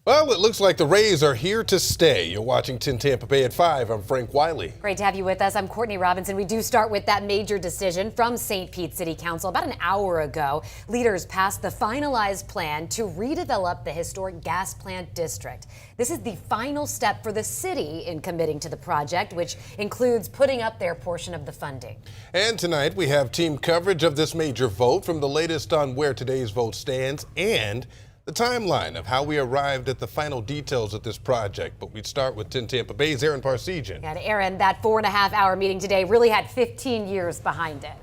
Well, it looks like the Rays are here to stay. You're watching 10 Tampa Bay at 5. I'm Frank Wiley. Great to have you with us. I'm Courtney Robinson. We do start with that major decision from St. Pete City Council. About an hour ago, leaders passed the finalized plan to redevelop the historic gas plant district. This is the final step for the city in committing to the project, which includes putting up their portion of the funding. And tonight we have team coverage of this major vote, from the latest on where today's vote stands and the timeline of how we arrived at the final details of this project. But we'd start with 10 Tampa Bay's Aaron Parsegian. And Aaron, that 4.5-hour meeting today really had 15 years behind it.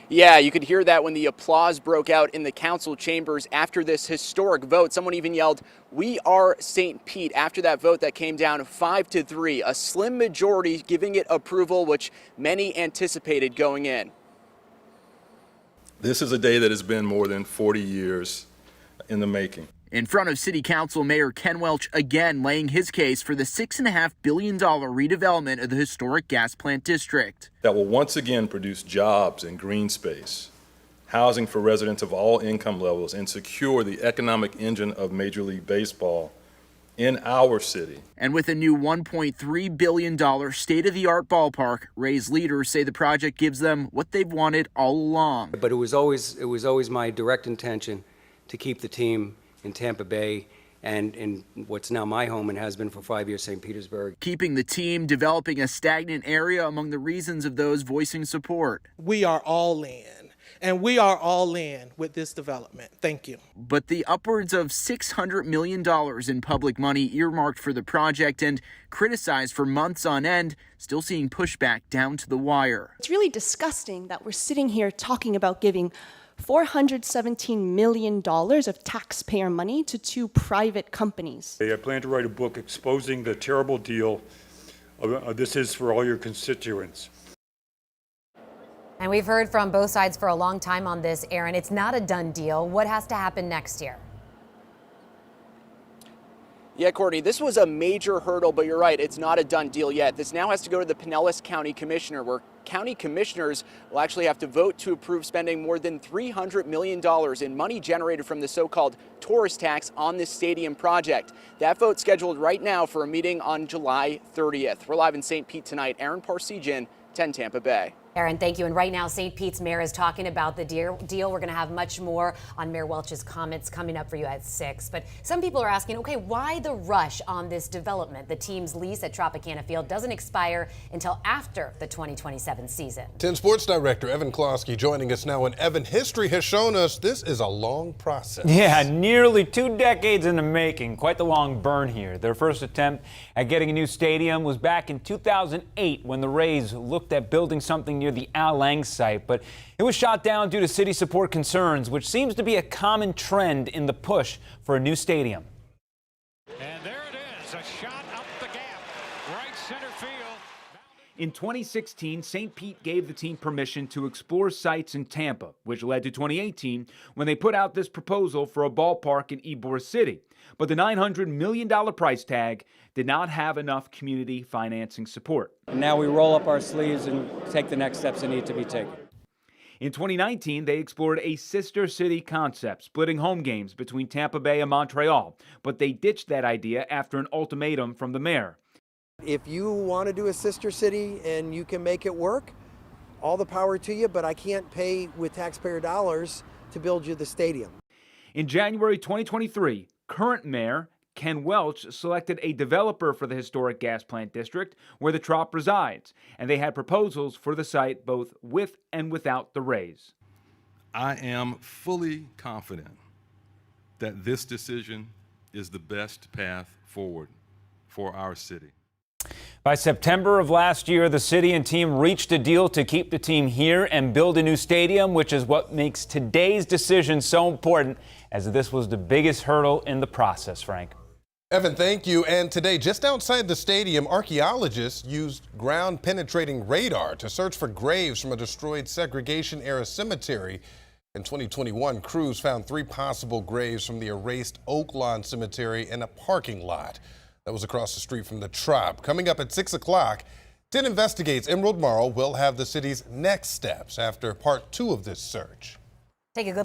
Yeah, you could hear that when the applause broke out in the council chambers after this historic vote. Someone even yelled, "We are St. Pete," after that vote that came down 5-3, a slim majority giving it approval, which many anticipated going in. This is a day that has been more than 40 years in the making. In front of City Council, Mayor Ken Welch again laying his case for the $6.5 billion redevelopment of the historic gas plant district. That will once again produce jobs and green space, housing for residents of all income levels, and secure the economic engine of Major League Baseball in our city. And with a new $1.3 billion state-of-the-art ballpark, Rays leaders say the project gives them what they've wanted all along. But it was always my direct intention to keep the team in Tampa Bay and in what's now my home and has been for 5 years, St. Petersburg. Keeping the team, developing a stagnant area among the reasons of those voicing support. We are all in. And we are all in with this development. Thank you. But the upwards of $600 million in public money earmarked for the project and criticized for months on end, still seeing pushback down to the wire. It's really disgusting that we're sitting here talking about giving $417 million of taxpayer money to two private companies. I plan to write a book exposing the terrible deal this is for all your constituents. And we've heard from both sides for a long time on this, Aaron. It's not a done deal. What has to happen next year? Yeah, Courtney, this was a major hurdle, but you're right, it's not a done deal yet. This now has to go to the Pinellas County Commissioner, where county commissioners will actually have to vote to approve spending more than $300 million in money generated from the so-called tourist tax on this stadium project. That vote's scheduled right now for a meeting on July 30th. We're live in St. Pete tonight. Aaron Parsegian, 10 Tampa Bay. Aaron, thank you. And right now, St. Pete's mayor is talking about the deal. We're going to have much more on Mayor Welch's comments coming up for you at 6. But some people are asking, okay, why the rush on this development? The team's lease at Tropicana Field doesn't expire until after the 2027 season. 10 Sports Director Evan Klosky joining us now. And Evan, history has shown us this is a long process. Yeah, nearly 2 decades in the making. Quite the long burn here. Their first attempt at getting a new stadium was back in 2008 when the Rays looked at building something near the Al Lang site, but it was shot down due to city support concerns, which seems to be a common trend in the push for a new stadium. And there it is, a shot up the gap, right center field. In 2016, St. Pete gave the team permission to explore sites in Tampa, which led to 2018 when they put out this proposal for a ballpark in Ybor City. But the $900 million price tag did not have enough community financing support. Now we roll up our sleeves and take the next steps that need to be taken. In 2019, they explored a sister city concept, splitting home games between Tampa Bay and Montreal, but they ditched that idea after an ultimatum from the mayor. If you want to do a sister city and you can make it work, all the power to you, but I can't pay with taxpayer dollars to build you the stadium. In January 2023, current mayor Ken Welch selected a developer for the historic gas plant district where the Trop resides, and they had proposals for the site both with and without the Rays. I am fully confident that this decision is the best path forward for our city. By September of last year, the city and team reached a deal to keep the team here and build a new stadium, which is what makes today's decision so important, as this was the biggest hurdle in the process, Frank. Evan, thank you. And today, just outside the stadium, archaeologists used ground-penetrating radar to search for graves from a destroyed segregation-era cemetery. In 2021, crews found 3 possible graves from the erased Oak Lawn Cemetery in a parking lot that was across the street from the Trop. Coming up at 6 o'clock, 10 Investigates Emerald Morrow will have the city's next steps after part 2 of this search. Take a good